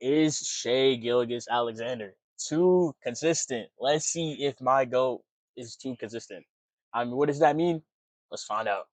is Shea Gilgeous-Alexander too consistent? Let's see if my GOAT is too consistent. I mean, what does that mean? Let's find out.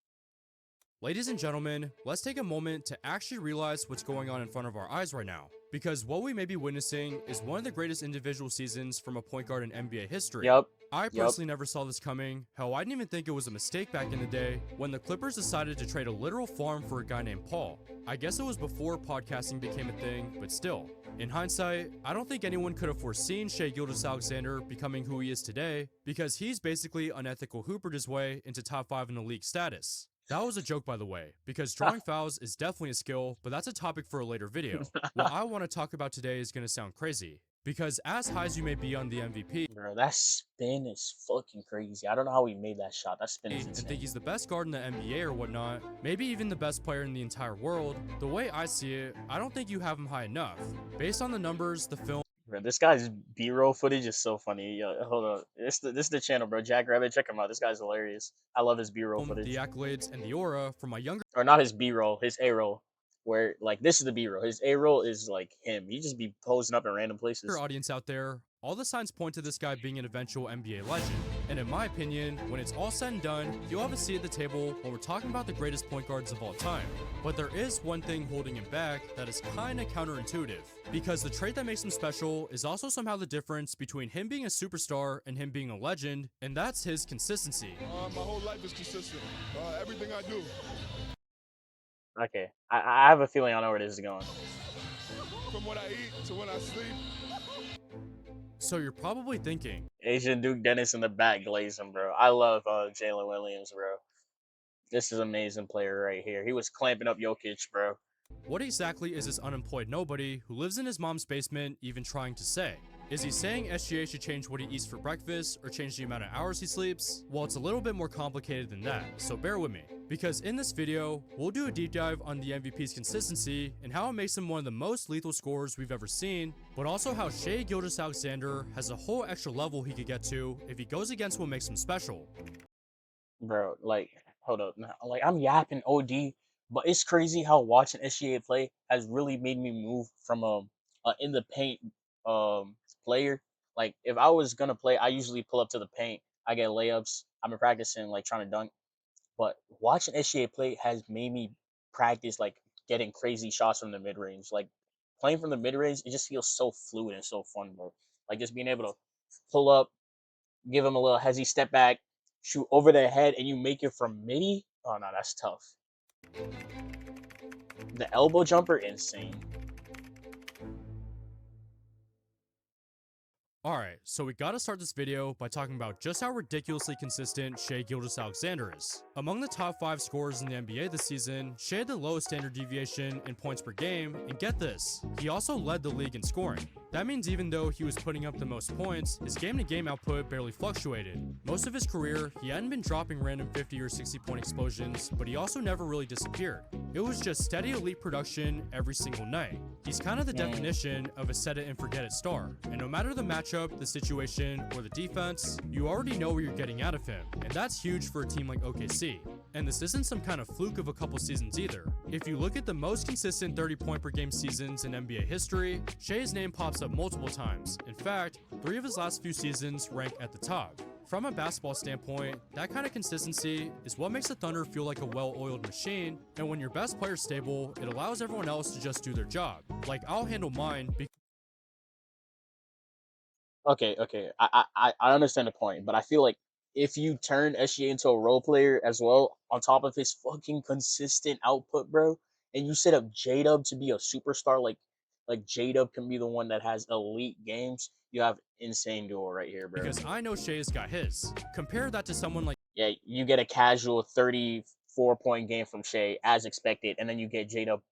Ladies and gentlemen, let's take a moment to actually realize what's going on in front of our eyes right now. Because what we may be witnessing is one of the greatest individual seasons from a point guard in NBA history. Yep. I Yep. personally never saw this coming. Hell, I didn't even think it was a mistake back in the day when the Clippers decided to trade a literal farm for a guy named Paul. I guess it was before podcasting became a thing, but still. In hindsight, I don't think anyone could have foreseen Shea Gilgeous-Alexander becoming who he is today, because he's basically unethical hoopered his way into top 5 in the league status. That was a joke, by the way, because drawing fouls is definitely a skill, but that's a topic for a later video. What I want to talk about today is going to sound crazy, because as high as you may be on the MVP, Bro, that spin is fucking crazy. I don't know how he made that shot. That spin is and think insane. he's the best guard in the NBA or whatnot, maybe even the best player in the entire world, the way I see it, I don't think you have him high enough. Based on the numbers, the film, Bro, this guy's B-roll footage is so funny. Yo, hold on. This is the channel, bro. Jack Rabbit, check him out. This guy's hilarious. I love his B-roll the footage. accolades, and the aura from my younger Or not his B-roll, his A-roll. Where like this is the B-roll. His A-roll is like him. He just be posing up in random places. audience out there, all the signs point to this guy being an eventual NBA legend. And in my opinion, when it's all said and done, you'll have a seat at the table when we're talking about the greatest point guards of all time. But there is one thing holding him back that is kinda counterintuitive, because the trait that makes him special is also somehow the difference between him being a superstar and him being a legend, and that's his consistency. My whole life is consistent. Everything I do. Okay. I have a feeling I know where this is going. From when I eat to when I sleep. So you're probably thinking, Asian Duke Dennis in the back glazing, bro. I love Jalen Williams, bro. This is an amazing player right here. He was clamping up Jokic, bro. what exactly is this unemployed nobody who lives in his mom's basement even trying to say? Is he saying SGA should change what he eats for breakfast or change the amount of hours he sleeps? Well, it's a little bit more complicated than that, so bear with me. Because in this video, we'll do a deep dive on the MVP's consistency and how it makes him one of the most lethal scorers we've ever seen, but also how Shea Gilgeous-Alexander has a whole extra level he could get to if he goes against what makes him special. Bro, like, hold up. Like, I'm yapping OD, but it's crazy how watching SGA play has really made me move from a in the paint player. Like, if I was gonna play, I usually pull up to the paint. I get layups. I've been practicing like trying to dunk, but watching SGA play has made me practice like getting crazy shots from the mid range. Like playing from the mid range, it just feels so fluid and so fun, bro. Like just being able to pull up, give him a little hezzy step back, shoot over their head, and you make it from midi. Oh no, that's tough. The elbow jumper, insane. Alright, so we gotta start this video by talking about just how ridiculously consistent Shea Gilgeous-Alexander is. Among the top 5 scorers in the NBA this season, Shea had the lowest standard deviation in points per game, and get this, he also led the league in scoring. That means even though he was putting up the most points, his game-to-game output barely fluctuated. Most of his career, he hadn't been dropping random 50 or 60 point explosions, but he also never really disappeared. It was just steady elite production every single night. He's kind of the definition of a set it and forget it star, and no matter the matchup, the situation, or the defense, you already know what you're getting out of him, and that's huge for a team like OKC. And this isn't some kind of fluke of a couple seasons either. If you look at the most consistent 30 point per game seasons in NBA history, Shea's name pops up multiple times. In fact, 3 of his last few seasons rank at the top. From a basketball standpoint, that kind of consistency is what makes the Thunder feel like a well-oiled machine, and when your best player's stable, it allows everyone else to just do their job. Like, I'll handle mine Okay. I understand the point, but I feel like if you turn SGA into a role player as well, on top of his fucking consistent output, bro, and you set up J Dub to be a superstar, like J Dub can be the one that has elite games. You have insane duo right here, bro. because I know Shea's got his. Compare that to someone like Yeah, you get a casual 34-point game from Shea as expected, and then you get J Dub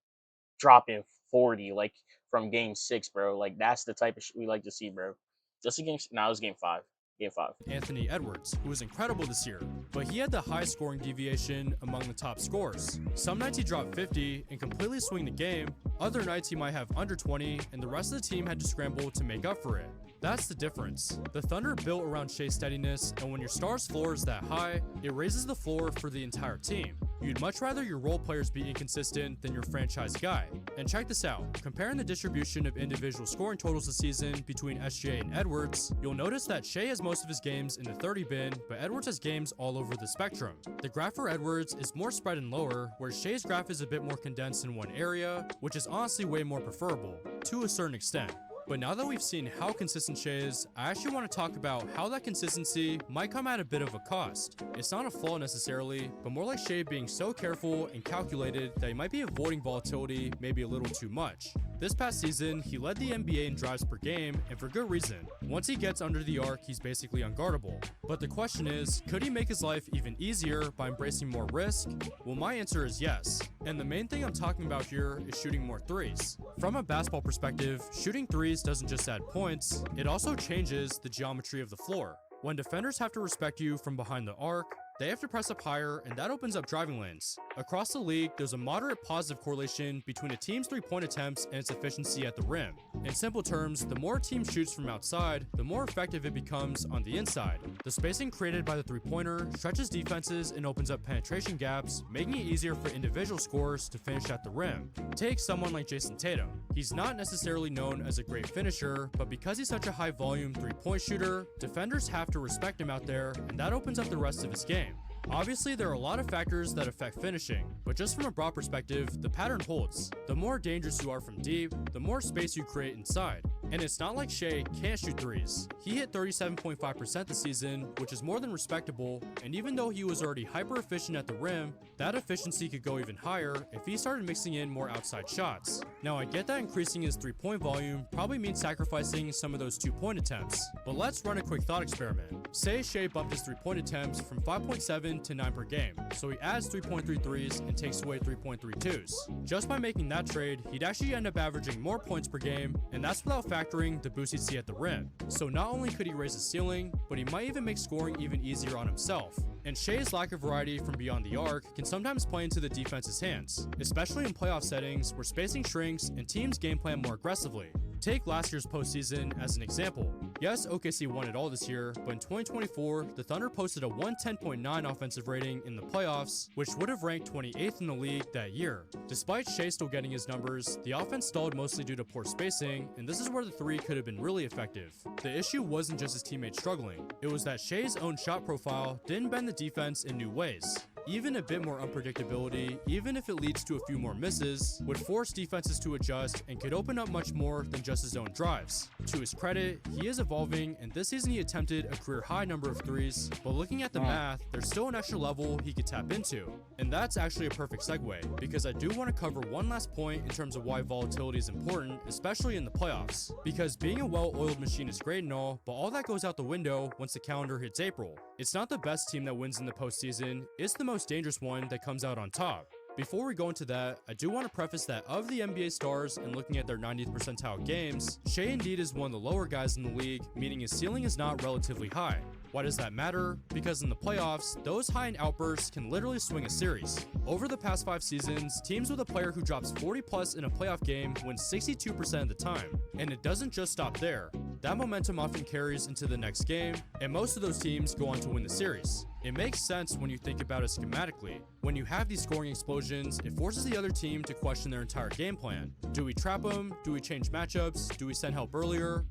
dropping 40 like from game 6, bro. Like that's the type of shit we like to see, bro. Just a game. Now it was game 5. Game 5. Anthony Edwards, who was incredible this year, but he had the highest scoring deviation among the top scorers. Some nights he dropped 50 and completely swing the game, other nights he might have under 20 and the rest of the team had to scramble to make up for it. That's the difference. The Thunder built around Shea's steadiness, and when your star's floor is that high, it raises the floor for the entire team. You'd much rather your role players be inconsistent than your franchise guy. And check this out, comparing the distribution of individual scoring totals this season between SGA and Edwards, you'll notice that Shai has most of his games in the 30 bin, but Edwards has games all over the spectrum. The graph for Edwards is more spread and lower, where Shai's graph is a bit more condensed in one area, which is honestly way more preferable, to a certain extent. But now that we've seen how consistent Shai is, I actually want to talk about how that consistency might come at a bit of a cost. It's not a flaw necessarily, but more like Shai being so careful and calculated that he might be avoiding volatility maybe a little too much. This past season, he led the NBA in drives per game, and for good reason. Once he gets under the arc, he's basically unguardable. But the question is, could he make his life even easier by embracing more risk? Well, my answer is yes. And the main thing I'm talking about here is shooting more threes. From a basketball perspective, shooting threes doesn't just add points, it also changes the geometry of the floor. When defenders have to respect you from behind the arc, they have to press up higher, and that opens up driving lanes. Across the league, there's a moderate positive correlation between a team's three-point attempts and its efficiency at the rim. In simple terms, the more a team shoots from outside, the more effective it becomes on the inside. The spacing created by the three-pointer stretches defenses and opens up penetration gaps, making it easier for individual scorers to finish at the rim. Take someone like Jason Tatum. He's not necessarily known as a great finisher, but because he's such a high-volume three-point shooter, defenders have to respect him out there, and that opens up the rest of his game. Obviously, there are a lot of factors that affect finishing, but just from a broad perspective, the pattern holds. The more dangerous you are from deep, the more space you create inside. And it's not like Shai can't shoot threes. He hit 37.5% this season, which is more than respectable, and even though he was already hyper efficient at the rim, that efficiency could go even higher if he started mixing in more outside shots. Now, I get that increasing his three-point volume probably means sacrificing some of those two-point attempts, but let's run a quick thought experiment. Say Shai bumped his three-point attempts from 5.7 to 9 per game, so he adds 3.3 threes and takes away 3.3 twos. Just by making that trade, he'd actually end up averaging more points per game, and that's without factoring the boost he'd see at the rim. So not only could he raise his ceiling, but he might even make scoring even easier on himself. And Shai's lack of variety from beyond the arc can sometimes play into the defense's hands, especially in playoff settings where spacing shrinks and teams game plan more aggressively. Take last year's postseason as an example. Yes, OKC won it all this year, but in 2024, the Thunder posted a 110.9 offensive rating in the playoffs, which would have ranked 28th in the league that year. Despite Shai still getting his numbers, the offense stalled mostly due to poor spacing, and this is where the three could have been really effective. The issue wasn't just his teammates struggling, it was that Shai's own shot profile didn't bend the defense in new ways. Even a bit more unpredictability, even if it leads to a few more misses, would force defenses to adjust and could open up much more than just his own drives. To his credit, he is evolving, and this season he attempted a career high number of threes, but looking at the math, there's still an extra level he could tap into. And that's actually a perfect segue, because I do want to cover one last point in terms of why volatility is important, especially in the playoffs. Because being a well-oiled machine is great and all, but all that goes out the window once the calendar hits April. It's not the best team that wins in the postseason, it's the most dangerous one that comes out on top. Before we go into that, I do want to preface that of the NBA stars and looking at their 90th percentile games, Shai indeed is one of the lower guys in the league, meaning his ceiling is not relatively high. Why does that matter? Because in the playoffs, those high-end outbursts can literally swing a series. Over the past 5 seasons, teams with a player who drops 40 plus in a playoff game win 62% of the time. And it doesn't just stop there. That momentum often carries into the next game, and most of those teams go on to win the series. It makes sense when you think about it schematically. When you have these scoring explosions, it forces the other team to question their entire game plan. Do we trap them? Do we change matchups? Do we send help earlier?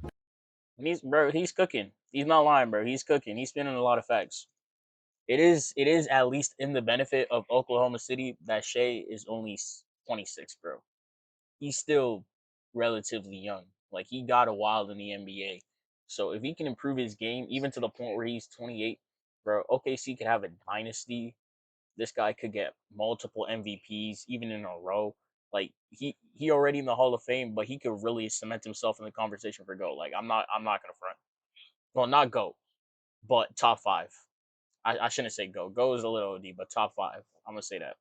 He's cooking. He's not lying, bro. He's cooking. He's spinning a lot of facts. It is at least in the benefit of Oklahoma City that Shai is only 26, bro. He's still relatively young. Like, he got a while in the NBA. So if he can improve his game, even to the point where he's 28, bro, OKC could have a dynasty. This guy could get multiple MVPs, even in a row. Like, he already in the Hall of Fame, but he could really cement himself in the conversation for GOAT. Like, I'm not gonna front. Well, not GOAT, but top 5. I shouldn't say GOAT. GOAT is a little OD, but top 5. I'm gonna say that.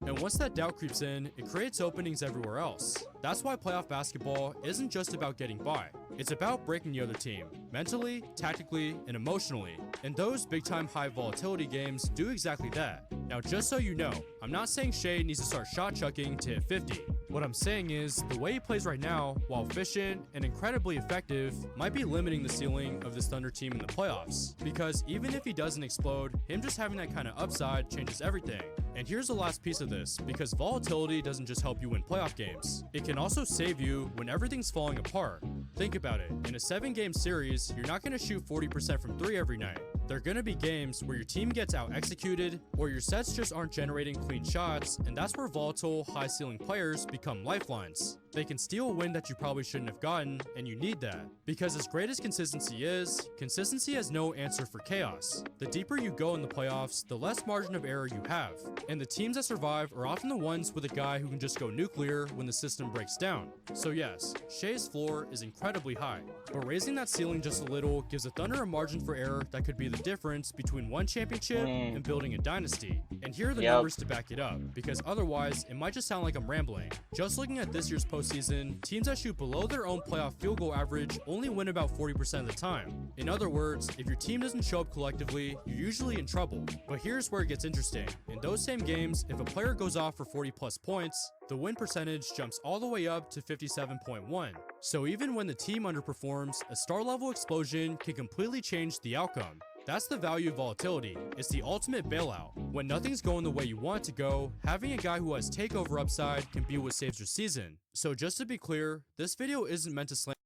And once that doubt creeps in, it creates openings everywhere else. That's why playoff basketball isn't just about getting by. It's about breaking the other team, mentally, tactically, and emotionally. And those big-time high volatility games do exactly that. Now, just so you know, I'm not saying Shea needs to start shot chucking to hit 50. What I'm saying is, the way he plays right now, while efficient and incredibly effective, might be limiting the ceiling of this Thunder team in the playoffs. Because even if he doesn't explode, him just having that kind of upside changes everything. And here's the last piece of this, because volatility doesn't just help you win playoff games. It can also save you when everything's falling apart. Think about it. In a 7-game series, you're not going to shoot 40% from 3 every night. There are going to be games where your team gets out executed, or your sets just aren't generating clean shots, and that's where volatile, high ceiling players become lifelines. They can steal a win that you probably shouldn't have gotten, and you need that. Because as great as consistency is, consistency has no answer for chaos. The deeper you go in the playoffs, the less margin of error you have. And the teams that survive are often the ones with a guy who can just go nuclear when the system breaks down. So yes, Shea's floor is incredibly high, but raising that ceiling just a little gives the Thunder a margin for error that could be the difference between one championship and building a dynasty. And here are the numbers to back it up, because otherwise it might just sound like I'm rambling. Just looking at this year's postseason, teams that shoot below their own playoff field goal average only win about 40% of the time. In other words, if your team doesn't show up collectively, you're usually in trouble. But here's where it gets interesting. In those same games, if a player goes off for 40 plus points, the win percentage jumps all the way up to 57.1. So even when the team underperforms, a star level explosion can completely change the outcome. That's the value of volatility. It's the ultimate bailout. When nothing's going the way you want it to go, having a guy who has takeover upside can be what saves your season. So just to be clear, this video isn't meant to slander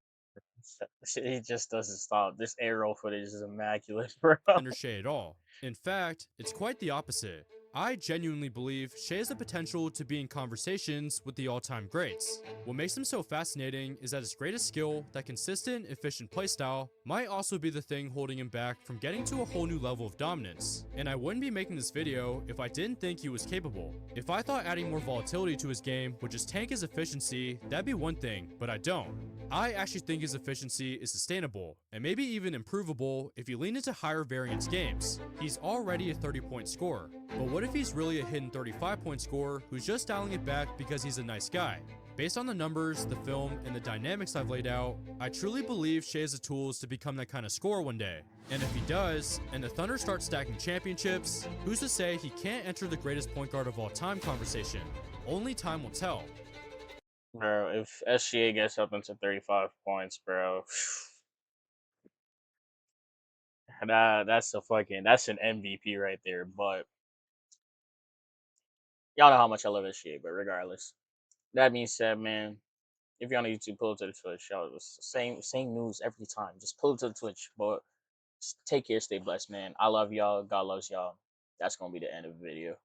He just doesn't stop. This aerial footage is immaculate, bro. Shea at all. In fact, it's quite the opposite. I genuinely believe Shea has the potential to be in conversations with the all-time greats. What makes him so fascinating is that his greatest skill, that consistent, efficient playstyle, might also be the thing holding him back from getting to a whole new level of dominance. And I wouldn't be making this video if I didn't think he was capable. If I thought adding more volatility to his game would just tank his efficiency, that'd be one thing, but I don't. I actually think his efficiency is sustainable, and maybe even improvable if you lean into higher variance games. He's already a 30-point scorer, but what if he's really a hidden 35-point scorer who's just dialing it back because he's a nice guy? Based on the numbers, the film, and the dynamics I've laid out, I truly believe Shea has the tools to become that kind of scorer one day. And if he does, and the Thunder start stacking championships, who's to say he can't enter the greatest point guard of all time conversation? Only time will tell. Bro, if SGA gets up into 35 points, bro, that's an MVP right there. But y'all know how much I love SGA, but regardless. That being said, man, if you're on YouTube, pull up to the Twitch. Y'all, it's the same news every time. Just pull up to the Twitch. But take care, stay blessed, man. I love y'all. God loves y'all. That's gonna be the end of the video.